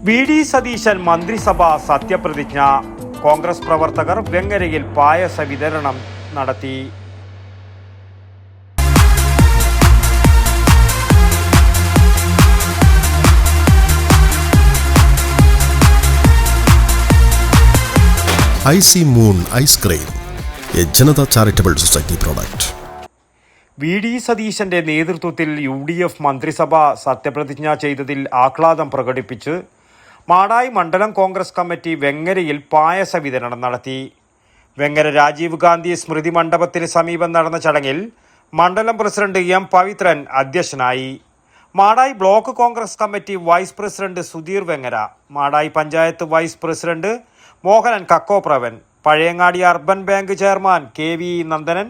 VD. Satheesan മന്ത്രിസഭ സത്യപ്രതിജ്ഞ. കോൺഗ്രസ് പ്രവർത്തകർ വെങ്ങരയിൽ പായസ വിതരണം നടത്തി. ഐസി മൂൺ ഐസ്ക്രീം, എ Janatha charitable society product. V D. സതീശന്റെ നേതൃത്വത്തിൽ UDF മന്ത്രിസഭ സത്യപ്രതിജ്ഞ ചെയ്തതിൽ ആഹ്ലാദം പ്രകടിപ്പിച്ച് മാടായി മണ്ഡലം കോൺഗ്രസ് കമ്മിറ്റി വെങ്ങരയിൽ പായസ വിതരണം നടത്തി. വെങ്ങര രാജീവ് ഗാന്ധി സ്മൃതി മണ്ഡപത്തിന് സമീപം നടന്ന ചടങ്ങിൽ മണ്ഡലം പ്രസിഡന്റ് M. പവിത്രൻ അധ്യക്ഷനായി. Madayi block Congress committee vice president Sudheer Vengara, Madayi panchayat vice president Mohanan Kakkopravan, Pazhayangadi urban bank chairman KV Nandanan,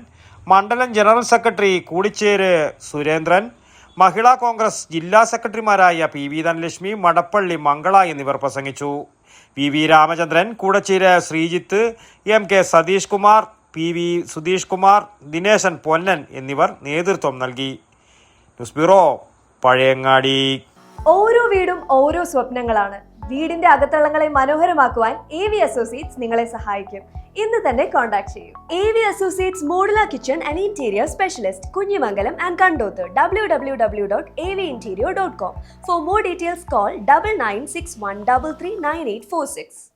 മണ്ഡലം ജനറൽ സെക്രട്ടറി കൂടിച്ചേര് സുരേന്ദ്രൻ, മഹിളാ കോൺഗ്രസ് ജില്ലാ സെക്രട്ടറിമാരായ PV ധനലക്ഷ്മി, മടപ്പള്ളി മംഗള എന്നിവർ പ്രസംഗിച്ചു. PV Ramachandran, കൂടച്ചേര് Sreejith, MK Satheesh Kumar, PV Sudheesh Kumar, Dineshan Ponnan എന്നിവർ നേതൃത്വം നൽകി. News bureau, Pazhayangadi. ഓരോ വീടും ഓരോ സ്വപ്നങ്ങളാണ്. വീടിന്റെ അകത്തളങ്ങളെ മനോഹരമാക്കുവാൻ AV Associates നിങ്ങളെ സഹായിക്കും. ഇന്ന് തന്നെ കോൺടാക്ട് ചെയ്യൂ. AV Associates modular kitchen and interior specialist, Kunhimangalam and Kandoth. www.avinterior.com. For more details, call 9961339846.